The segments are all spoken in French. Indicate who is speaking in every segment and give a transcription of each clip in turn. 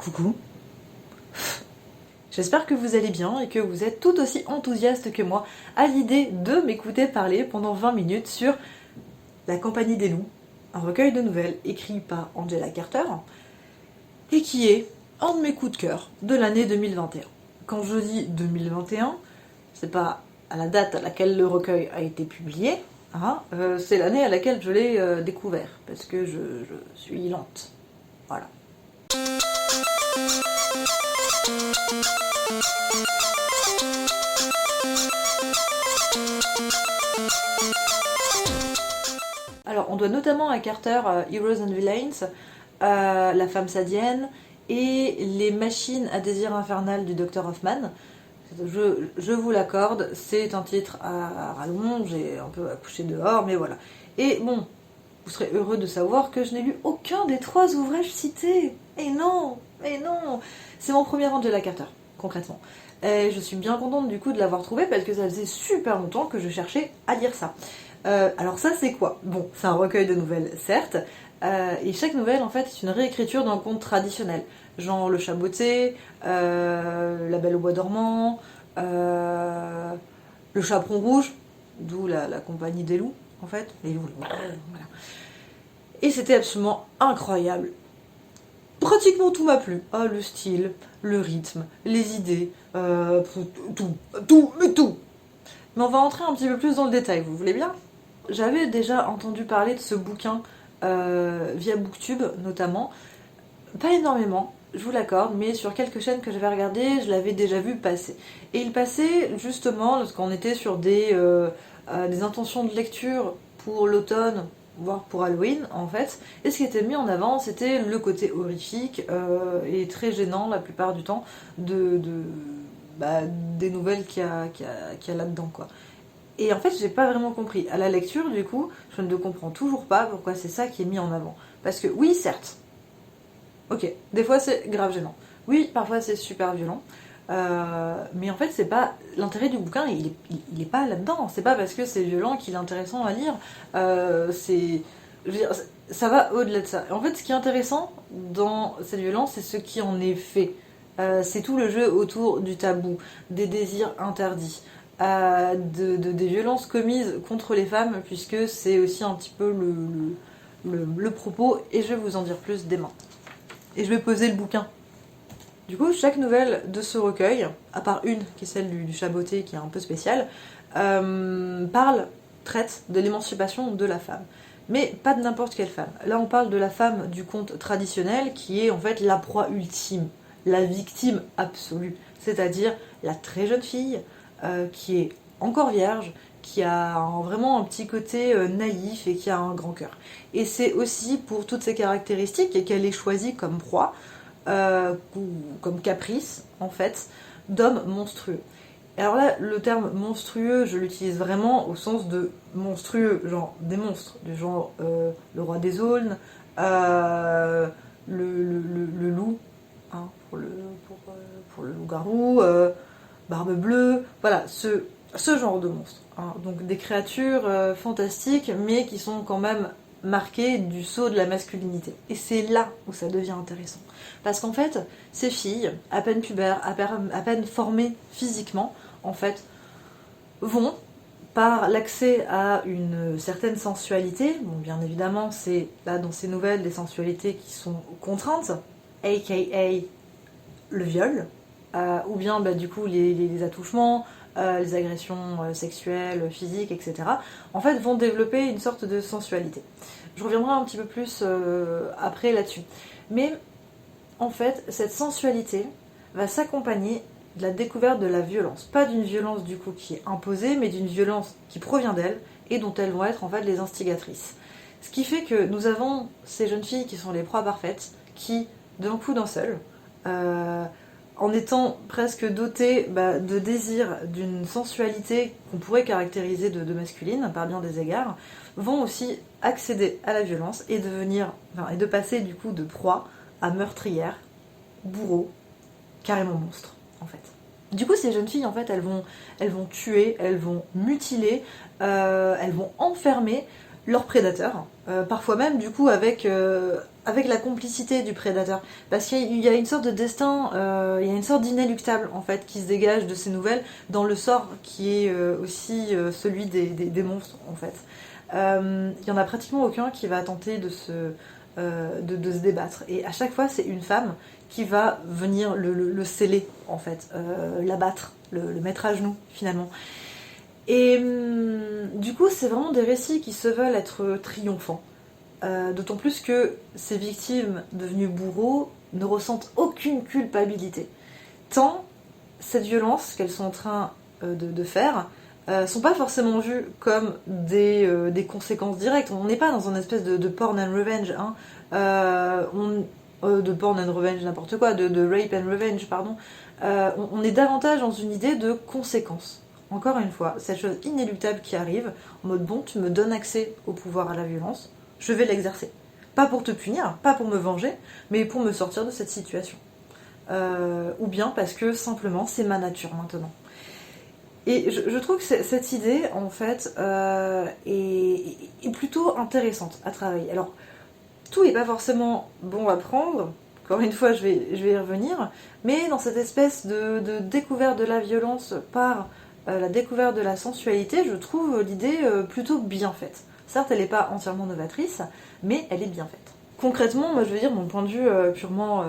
Speaker 1: Coucou. J'espère que vous allez bien et que vous êtes tout aussi enthousiaste que moi à l'idée de m'écouter parler pendant 20 minutes sur La Compagnie des Loups, un recueil de nouvelles écrit par Angela Carter et qui est un de mes coups de cœur de l'année 2021. Quand je dis 2021, c'est pas à la date à laquelle le recueil a été publié, c'est l'année à laquelle je l'ai découvert, parce que je suis lente. Voilà. Alors, on doit notamment à Carter Heroes and Villains, La femme sadienne et Les machines à désir infernal du Dr Hoffman. Je vous l'accorde, c'est un titre à rallonge, j'ai un peu accouché dehors, mais voilà. Et bon, vous serez heureux de savoir que je n'ai lu aucun des 3 ouvrages cités. Et non, c'est mon premier Angela Carter, concrètement. Et je suis bien contente du coup de l'avoir trouvé parce que ça faisait super longtemps que je cherchais à lire ça. Alors ça c'est quoi? Bon, c'est un recueil de nouvelles certes, et chaque nouvelle en fait est une réécriture d'un conte traditionnel, genre Le Chat botté, La Belle au bois dormant, Le Chaperon rouge, d'où la compagnie des loups en fait, les loups, voilà. Et c'était absolument incroyable. Pratiquement tout m'a plu. Ah, le style, le rythme, les idées, tout. Mais on va entrer un petit peu plus dans le détail, vous voulez bien? J'avais déjà entendu parler de ce bouquin via Booktube notamment, pas énormément, je vous l'accorde, mais sur quelques chaînes que j'avais regardées, je l'avais déjà vu passer. Et il passait justement lorsqu'on était sur des intentions de lecture pour l'automne, voire pour Halloween en fait, et ce qui était mis en avant c'était le côté horrifique et très gênant la plupart du temps des nouvelles qu'il y a là-dedans quoi. Et en fait, j'ai pas vraiment compris. À la lecture, du coup, je ne comprends toujours pas pourquoi c'est ça qui est mis en avant. Parce que oui, certes, ok, des fois c'est grave gênant. Oui, parfois c'est super violent. Mais en fait, c'est pas l'intérêt du bouquin, il est pas là-dedans. C'est pas parce que c'est violent qu'il est intéressant à lire. Je veux dire, ça va au-delà de ça. En fait, ce qui est intéressant dans cette violence, c'est ce qui en est fait. C'est tout le jeu autour du tabou, des désirs interdits, des violences commises contre les femmes, puisque c'est aussi un petit peu le propos, et je vais vous en dire plus dès maintenant. Et je vais poser le bouquin. Du coup, chaque nouvelle de ce recueil, à part une qui est celle du Chat botté, qui est un peu spéciale, traite de l'émancipation de la femme. Mais pas de n'importe quelle femme. Là, on parle de la femme du conte traditionnel, qui est en fait la proie ultime, la victime absolue. C'est-à-dire la très jeune fille, qui est encore vierge, qui a vraiment un petit côté naïf et qui a un grand cœur. Et c'est aussi pour toutes ces caractéristiques qu'elle est choisie comme proie, comme caprice, en fait, d'hommes monstrueux. Alors là, le terme monstrueux, je l'utilise vraiment au sens de monstrueux, genre des monstres, du genre le roi des aulnes, le loup, hein, pour le loup-garou, Barbe Bleue, voilà, ce genre de monstres. Hein. Donc des créatures fantastiques, mais qui sont quand même marquées du sceau de la masculinité. Et c'est là où ça devient intéressant. Parce qu'en fait, ces filles, à peine pubères, à peine formées physiquement, en fait, vont, par l'accès à une certaine sensualité, bon bien évidemment c'est là dans ces nouvelles des sensualités qui sont contraintes, aka le viol, ou bien du coup les attouchements, les agressions sexuelles, physiques, etc., en fait vont développer une sorte de sensualité. Je reviendrai un petit peu plus après là-dessus. Mais en fait, cette sensualité va s'accompagner de la découverte de la violence. Pas d'une violence du coup qui est imposée, mais d'une violence qui provient d'elles et dont elles vont être en fait les instigatrices. Ce qui fait que nous avons ces jeunes filles qui sont les proies parfaites, qui, d'un coup d'un seul, en étant presque dotées de désirs, d'une sensualité qu'on pourrait caractériser de masculine par bien des égards, vont aussi accéder à la violence et de passer du coup de proie à meurtrière, bourreau, carrément monstre en fait. Du coup, ces jeunes filles, en fait, elles vont tuer, elles vont mutiler, elles vont enfermer leur prédateur, parfois même du coup avec la complicité du prédateur, parce qu'il y a une sorte de destin, il y a une sorte d'inéluctable en fait qui se dégage de ces nouvelles dans le sort qui est aussi celui des monstres en fait. Il y en a pratiquement aucun qui va tenter de se débattre, et à chaque fois c'est une femme qui va venir le sceller en fait, l'abattre, le mettre à genoux finalement. Et du coup, c'est vraiment des récits qui se veulent être triomphants. D'autant plus que ces victimes devenues bourreaux ne ressentent aucune culpabilité. Tant cette violence qu'elles sont en train de faire sont pas forcément vues comme des conséquences directes. On n'est pas dans une espèce de porn and revenge, hein. De porn and revenge, n'importe quoi, de rape and revenge, pardon. On est davantage dans une idée de conséquences. Encore une fois, cette chose inéluctable qui arrive, en mode bon, tu me donnes accès au pouvoir, à la violence, je vais l'exercer. Pas pour te punir, pas pour me venger, mais pour me sortir de cette situation. Ou bien parce que simplement c'est ma nature maintenant. Et je trouve que cette idée, en fait, est plutôt intéressante à travailler. Alors, tout n'est pas forcément bon à prendre, encore une fois, je vais y revenir, mais dans cette espèce de découverte de la violence par la découverte de la sensualité, je trouve l'idée plutôt bien faite. Certes, elle n'est pas entièrement novatrice, mais elle est bien faite. Concrètement, moi je veux dire, mon point de vue purement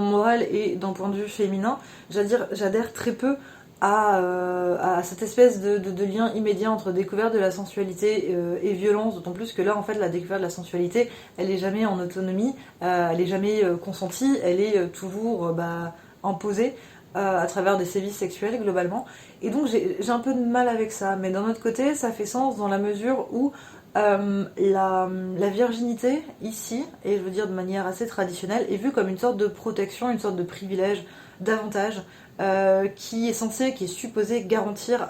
Speaker 1: moral et d'un point de vue féminin, j'adhère très peu à cette espèce de lien immédiat entre découverte de la sensualité et violence, d'autant plus que là, en fait, la découverte de la sensualité, elle est jamais en autonomie, elle est jamais consentie, elle est toujours imposée à travers des sévices sexuels, globalement. Et donc, j'ai un peu de mal avec ça, mais d'un autre côté, ça fait sens dans la mesure où la virginité, ici, et je veux dire de manière assez traditionnelle, est vue comme une sorte de protection, une sorte de privilège, d'avantage, qui est supposé garantir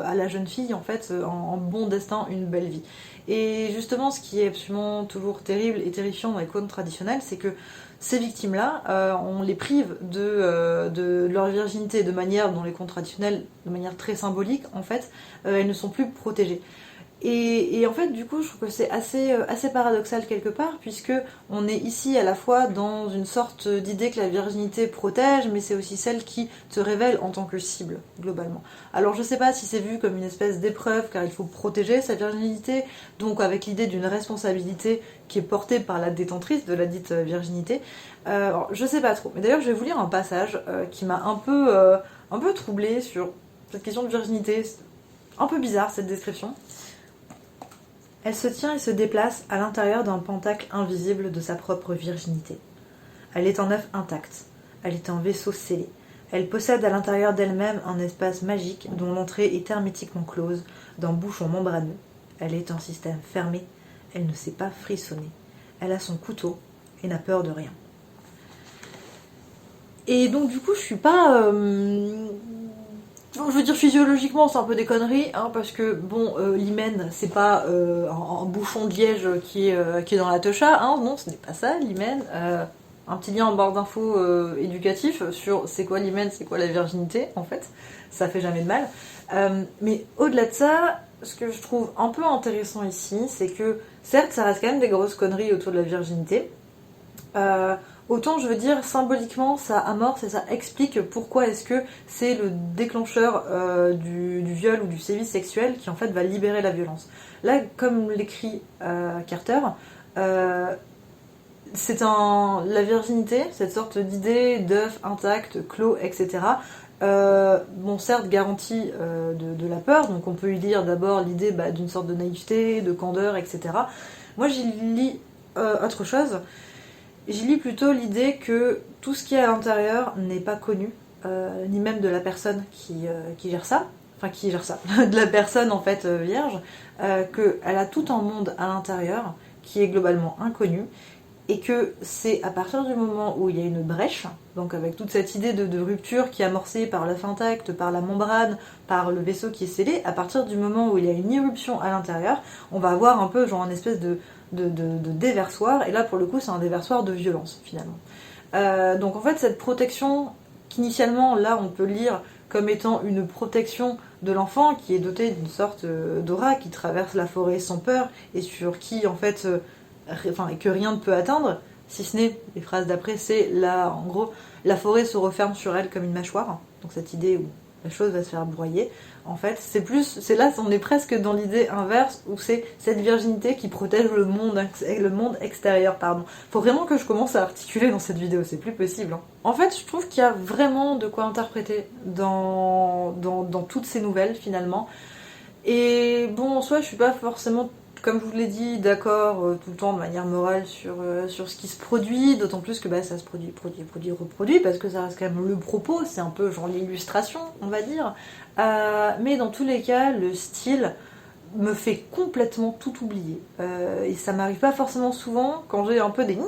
Speaker 1: à la jeune fille en fait en bon destin une belle vie. Et justement, ce qui est absolument toujours terrible et terrifiant dans les contes traditionnels, c'est que ces victimes-là, on les prive de leur virginité de manière, dans les contes traditionnels, de manière très symbolique en fait, elles ne sont plus protégées. Et en fait, du coup, je trouve que c'est assez paradoxal quelque part, puisque on est ici à la fois dans une sorte d'idée que la virginité protège, mais c'est aussi celle qui te révèle en tant que cible, globalement. Alors je sais pas si c'est vu comme une espèce d'épreuve, car il faut protéger sa virginité, donc avec l'idée d'une responsabilité qui est portée par la détentrice de la dite virginité. Alors, je sais pas trop. Mais d'ailleurs, je vais vous lire un passage qui m'a un peu troublée sur cette question de virginité. C'est un peu bizarre, cette description. Elle se tient et se déplace à l'intérieur d'un pentacle invisible de sa propre virginité. Elle est en œuf intact. Elle est un vaisseau scellé. Elle possède à l'intérieur d'elle-même un espace magique dont l'entrée est hermétiquement close, d'un bouchon membraneux. Elle est un système fermé. Elle ne sait pas frissonner. Elle a son couteau et n'a peur de rien. Et donc du coup, je suis pas... Je veux dire, physiologiquement, c'est un peu des conneries, hein, parce que, bon, l'hymen, c'est pas un bouchon de liège qui est dans la techa, hein, non, ce n'est pas ça, l'hymen. Un petit lien en barre d'infos éducatif sur c'est quoi l'hymen, c'est quoi la virginité, en fait. Ça fait jamais de mal. Mais au-delà de ça, ce que je trouve un peu intéressant ici, c'est que, certes, ça reste quand même des grosses conneries autour de la virginité. Autant, je veux dire, symboliquement, ça amorce et ça explique pourquoi est-ce que c'est le déclencheur du viol ou du sévice sexuel qui, en fait, va libérer la violence. Là, comme l'écrit Carter, c'est la virginité, cette sorte d'idée d'œuf intact, clos, etc., bon, certes, garantie de la peur, donc on peut y lire d'abord l'idée d'une sorte de naïveté, de candeur, etc. Moi, j'y lis autre chose. J'y lis plutôt l'idée que tout ce qui est à l'intérieur n'est pas connu, ni même de la personne qui gère ça, de la personne en fait vierge, qu'elle a tout un monde à l'intérieur qui est globalement inconnu, et que c'est à partir du moment où il y a une brèche, donc avec toute cette idée de rupture qui est amorcée par l'œuf intact, par la membrane, par le vaisseau qui est scellé, à partir du moment où il y a une irruption à l'intérieur, on va avoir un peu genre une espèce de déversoir, et là pour le coup c'est un déversoir de violence finalement. Donc en fait cette protection qu'initialement là on peut lire comme étant une protection de l'enfant qui est doté d'une sorte d'aura qui traverse la forêt sans peur et sur qui en fait, et que rien ne peut atteindre, si ce n'est, les phrases d'après, c'est là, en gros, la forêt se referme sur elle comme une mâchoire, donc cette idée où la chose va se faire broyer. En fait, c'est là, on est presque dans l'idée inverse où c'est cette virginité qui protège le monde extérieur, pardon. Faut vraiment que je commence à articuler dans cette vidéo, c'est plus possible. Hein. En fait, je trouve qu'il y a vraiment de quoi interpréter dans toutes ces nouvelles finalement. Et bon, en soi, je suis pas forcément, comme je vous l'ai dit, d'accord tout le temps de manière morale sur ce qui se produit, d'autant plus que ça se produit, reproduit, parce que ça reste quand même le propos, c'est un peu genre l'illustration, on va dire. Mais dans tous les cas, le style me fait complètement tout oublier. Et ça m'arrive pas forcément souvent, quand j'ai un peu des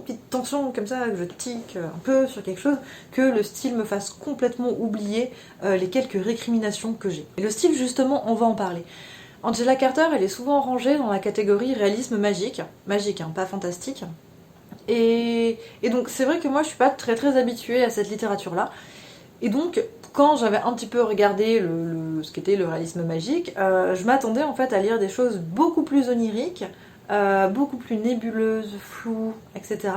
Speaker 1: petites tensions comme ça, que je tique un peu sur quelque chose, que le style me fasse complètement oublier les quelques récriminations que j'ai. Et le style, justement, on va en parler. Angela Carter, elle est souvent rangée dans la catégorie réalisme magique, hein, pas fantastique. Et donc c'est vrai que moi je suis pas très très habituée à cette littérature-là. Et donc quand j'avais un petit peu regardé ce qu'était le réalisme magique, je m'attendais en fait à lire des choses beaucoup plus oniriques, beaucoup plus nébuleuses, floues, etc.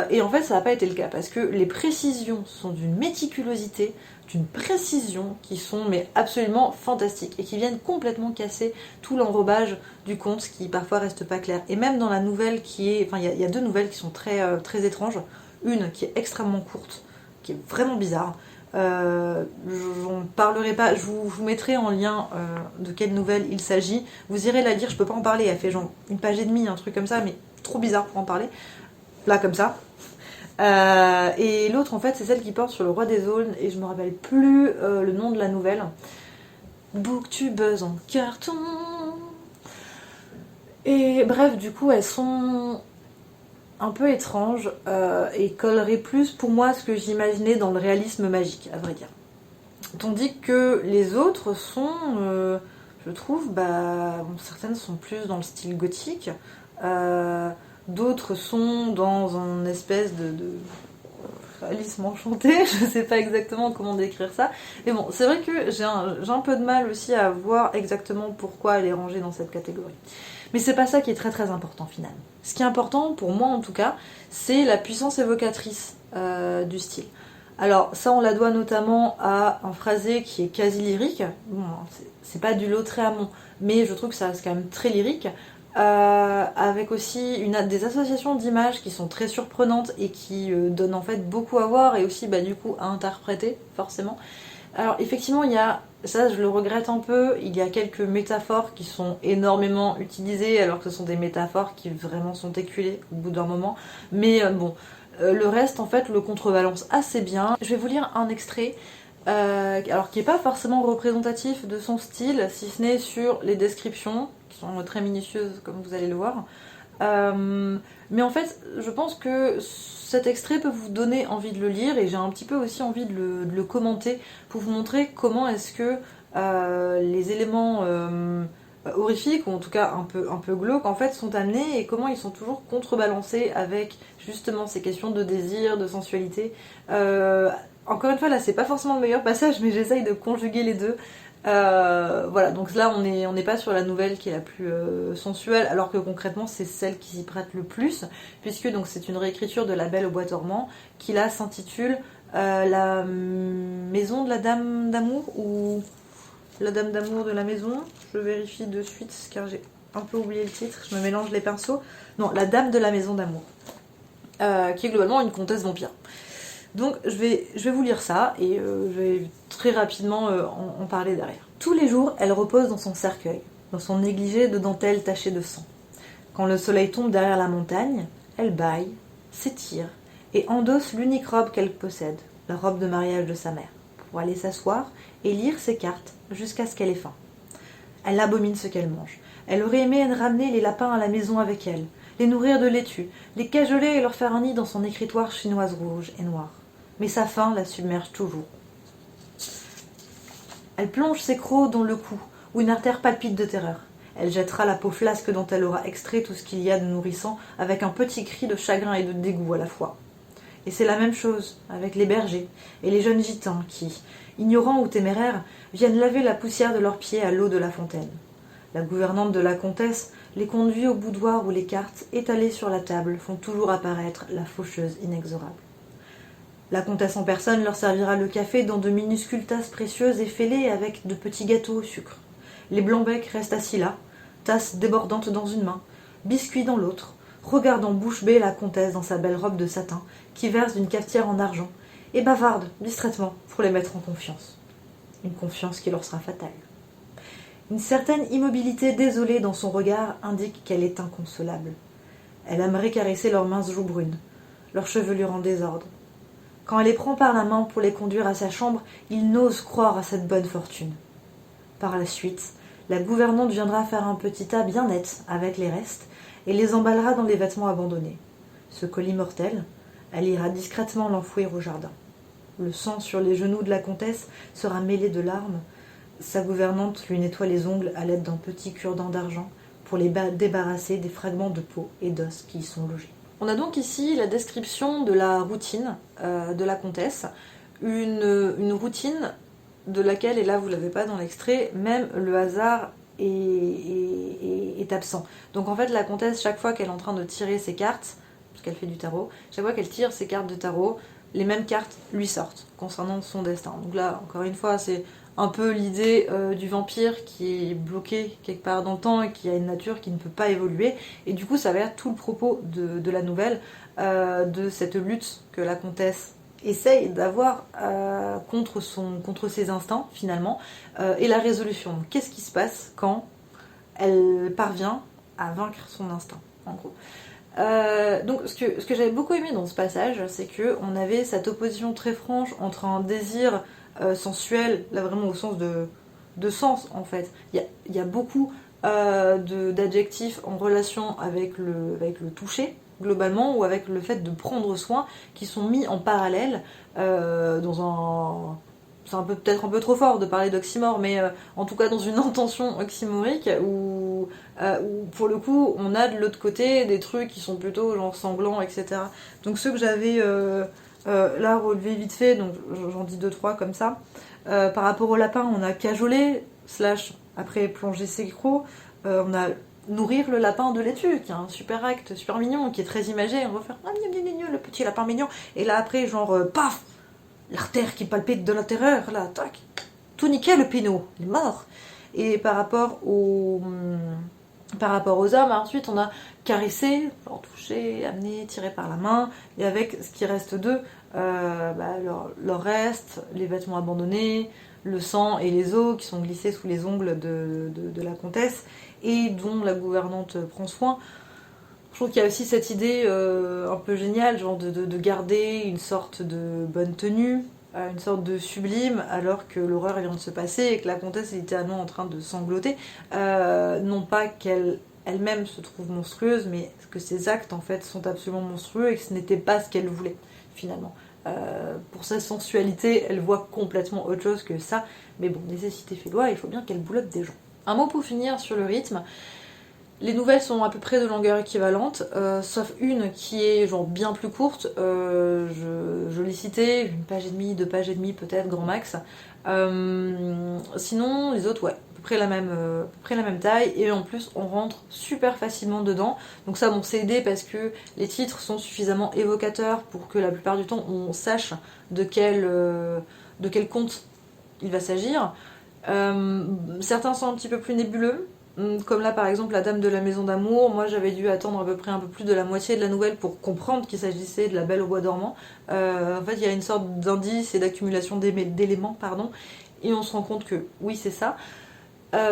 Speaker 1: Et en fait ça n'a pas été le cas parce que les précisions sont d'une méticulosité, d'une précision qui sont mais absolument fantastiques et qui viennent complètement casser tout l'enrobage du conte qui parfois reste pas clair. Et même dans la nouvelle qui est... Enfin il y a deux nouvelles qui sont très, très étranges. Une qui est extrêmement courte, qui est vraiment bizarre. J'en parlerai pas, je vous mettrai en lien de quelle nouvelle il s'agit. Vous irez la lire, je peux pas en parler, elle fait genre une page et demie, un truc comme ça, mais trop bizarre pour en parler. Là comme ça. Et l'autre en fait c'est celle qui porte sur le roi des aulnes et je me rappelle plus le nom de la nouvelle. Booktubeuse en carton. Et bref, du coup elles sont un peu étranges et colleraient plus pour moi ce que j'imaginais dans le réalisme magique, à vrai dire. Tandis que les autres sont, je trouve, certaines sont plus dans le style gothique, d'autres sont dans une espèce de réalisme enchanté, je sais pas exactement comment décrire ça. Mais bon, c'est vrai que j'ai un peu de mal aussi à voir exactement pourquoi elle est rangée dans cette catégorie. Mais c'est pas ça qui est très très important finalement. Ce qui est important, pour moi en tout cas, c'est la puissance évocatrice du style. Alors ça on la doit notamment à un phrasé qui est quasi lyrique. Bon, c'est pas du Lautréamont, mais je trouve que ça reste quand même très lyrique. Avec aussi des associations d'images qui sont très surprenantes et qui donnent en fait beaucoup à voir et aussi du coup à interpréter forcément. Alors effectivement il y a, ça je le regrette un peu, il y a quelques métaphores qui sont énormément utilisées alors que ce sont des métaphores qui vraiment sont éculées au bout d'un moment. Mais le reste en fait le contrebalance assez bien. Je vais vous lire un extrait. Alors qui n'est pas forcément représentatif de son style, si ce n'est sur les descriptions, qui sont très minutieuses comme vous allez le voir. Mais en fait, je pense que cet extrait peut vous donner envie de le lire et j'ai un petit peu aussi envie de le commenter pour vous montrer comment est-ce que les éléments horrifiques, ou en tout cas un peu glauques, en fait, sont amenés et comment ils sont toujours contrebalancés avec justement ces questions de désir, de sensualité. Encore une fois, là, c'est pas forcément le meilleur passage, mais j'essaye de conjuguer les deux. Voilà, donc là, on n'est pas sur la nouvelle qui est la plus sensuelle, alors que concrètement, c'est celle qui s'y prête le plus, puisque donc c'est une réécriture de La Belle au bois dormant, qui là s'intitule La maison de la dame d'amour, ou La dame d'amour de la maison. Je vérifie de suite, car j'ai un peu oublié le titre, je me mélange les pinceaux. Non, La dame de la maison d'amour, qui est globalement une comtesse vampire. Donc je vais vous lire ça et je vais très rapidement en parler derrière. Tous les jours, elle repose dans son cercueil, dans son négligé de dentelle taché de sang. Quand le soleil tombe derrière la montagne, elle bâille, s'étire et endosse l'unique robe qu'elle possède, la robe de mariage de sa mère, pour aller s'asseoir et lire ses cartes jusqu'à ce qu'elle ait faim. Elle abomine ce qu'elle mange. Elle aurait aimé ramener les lapins à la maison avec elle, les nourrir de laitue, les cajoler et leur faire un nid dans son écritoire chinoise rouge et noire. Mais sa faim la submerge toujours. Elle plonge ses crocs dans le cou, où une artère palpite de terreur. Elle jettera la peau flasque dont elle aura extrait tout ce qu'il y a de nourrissant, avec un petit cri de chagrin et de dégoût à la fois. Et c'est la même chose avec les bergers et les jeunes gitans qui, ignorants ou téméraires, viennent laver la poussière de leurs pieds à l'eau de la fontaine. La gouvernante de la comtesse les conduit au boudoir où les cartes, étalées sur la table, font toujours apparaître la faucheuse inexorable. La comtesse en personne leur servira le café dans de minuscules tasses précieuses et fêlées avec de petits gâteaux au sucre. Les blancs-becs restent assis là, tasse débordante dans une main, biscuit dans l'autre, regardant bouche bée la comtesse dans sa belle robe de satin, qui verse d'une cafetière en argent, et bavarde distraitement pour les mettre en confiance. Une confiance qui leur sera fatale. Une certaine immobilité désolée dans son regard indique qu'elle est inconsolable. Elle aimerait caresser leurs minces joues brunes, leurs chevelures en désordre. Quand elle les prend par la main pour les conduire à sa chambre, ils n'osent croire à cette bonne fortune. Par la suite, la gouvernante viendra faire un petit tas bien net avec les restes et les emballera dans les vêtements abandonnés. Ce colis mortel, elle ira discrètement l'enfouir au jardin. Le sang sur les genoux de la comtesse sera mêlé de larmes. Sa gouvernante lui nettoie les ongles à l'aide d'un petit cure-dent d'argent pour les débarrasser des fragments de peau et d'os qui y sont logés. On a donc ici la description de la routine de la comtesse, une routine de laquelle, et là vous ne l'avez pas dans l'extrait, même le hasard est absent. Donc en fait la comtesse, chaque fois qu'elle est en train de tirer ses cartes, parce qu'elle fait du tarot, chaque fois qu'elle tire ses cartes de tarot, les mêmes cartes lui sortent concernant son destin. Donc là, encore une fois, c'est un peu l'idée du vampire qui est bloqué quelque part dans le temps et qui a une nature qui ne peut pas évoluer. Et du coup, ça va être tout le propos de la nouvelle, de cette lutte que la comtesse essaye d'avoir contre ses instincts, finalement, et la résolution. Donc, qu'est-ce qui se passe quand elle parvient à vaincre son instinct, en gros. Donc ce que j'avais beaucoup aimé dans ce passage, c'est qu'on avait cette opposition très franche entre un désir sensuel, là vraiment au sens de sens en fait. Il y a beaucoup d'adjectifs en relation avec le toucher, globalement, ou avec le fait de prendre soin, qui sont mis en parallèle dans un... C'est peut-être un peu trop fort de parler d'oxymore, mais en tout cas dans une intention oxymorique où pour le coup on a de l'autre côté des trucs qui sont plutôt genre sanglants, etc. Donc ceux que j'avais là relevés vite fait, donc j'en dis 2-3 comme ça. Par rapport au lapin, on a cajoler, / après plonger ses crocs, on a nourrir le lapin de laitue, qui est un super acte, super mignon, qui est très imagé, on va faire ah, le petit lapin mignon, et là après genre paf, l'artère qui palpite de l'intérieur, là, tac, tout niqué le pinot, il est mort. Et par rapport aux hommes, ensuite on a caressé, genre touché, amené, tiré par la main, et avec ce qui reste d'eux, leur reste, les vêtements abandonnés, le sang et les os qui sont glissés sous les ongles de la comtesse, et dont la gouvernante prend soin. Je trouve qu'il y a aussi cette idée un peu géniale, genre de garder une sorte de bonne tenue, une sorte de sublime, alors que l'horreur vient de se passer et que la comtesse est littéralement en train de sangloter. Non pas qu'elle elle-même se trouve monstrueuse, mais que ses actes en fait sont absolument monstrueux et que ce n'était pas ce qu'elle voulait finalement. Pour sa sensualité, elle voit complètement autre chose que ça, mais bon, nécessité fait loi, il faut bien qu'elle boulotte des gens. Un mot pour finir sur le rythme. Les nouvelles sont à peu près de longueur équivalente, sauf une qui est genre bien plus courte. Je l'ai citée, 1 page et demie, 2 pages et demie peut-être, grand max. Sinon, les autres, ouais, à peu près la même taille. Et en plus, on rentre super facilement dedans. Donc ça, bon, c'est aidé parce que les titres sont suffisamment évocateurs pour que la plupart du temps, on sache de quel conte il va s'agir. Certains sont un petit peu plus nébuleux. Comme là par exemple la dame de la maison d'amour, moi j'avais dû attendre à peu près un peu plus de la moitié de la nouvelle pour comprendre qu'il s'agissait de la Belle au bois dormant. En fait il y a une sorte d'indice et d'accumulation d'éléments, et on se rend compte que oui c'est ça.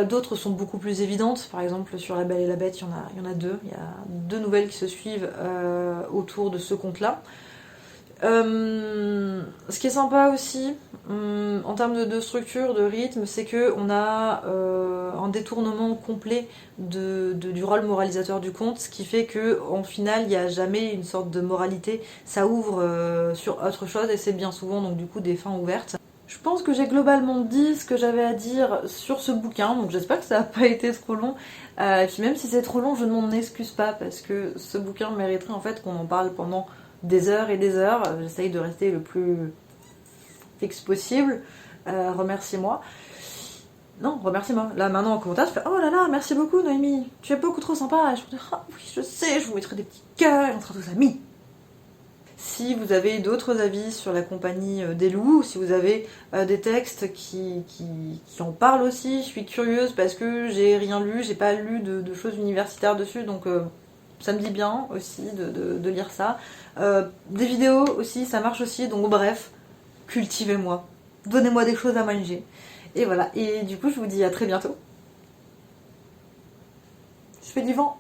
Speaker 1: D'autres sont beaucoup plus évidentes, par exemple sur La Belle et la Bête il y en a deux, il y a 2 nouvelles qui se suivent autour de ce conte-là. Ce qui est sympa aussi en termes de structure, de rythme, c'est qu'on a un détournement complet du rôle moralisateur du conte, ce qui fait qu'en final il n'y a jamais une sorte de moralité, ça ouvre sur autre chose et c'est bien souvent donc du coup des fins ouvertes. Je pense que j'ai globalement dit ce que j'avais à dire sur ce bouquin, donc j'espère que ça n'a pas été trop long. Et puis même si c'est trop long, je ne m'en excuse pas parce que ce bouquin mériterait en fait qu'on en parle pendant des heures et des heures. J'essaye de rester le plus fixe possible. Remercie-moi. Non, remercie-moi. Là, maintenant, en commentaire, je fais oh là là, merci beaucoup, Noémie. Tu es beaucoup trop sympa. Et je me dis, ah oui, je sais, je vous mettrai des petits cœurs et on sera tous amis. Si vous avez d'autres avis sur la compagnie des loups, si vous avez des textes qui en parlent aussi, je suis curieuse parce que j'ai rien lu, j'ai pas lu de choses universitaires dessus, donc ça me dit bien aussi de lire ça. Des vidéos aussi, ça marche aussi, donc bref, cultivez-moi, donnez-moi des choses à manger. Et voilà, et du coup je vous dis à très bientôt. Je fais du vent.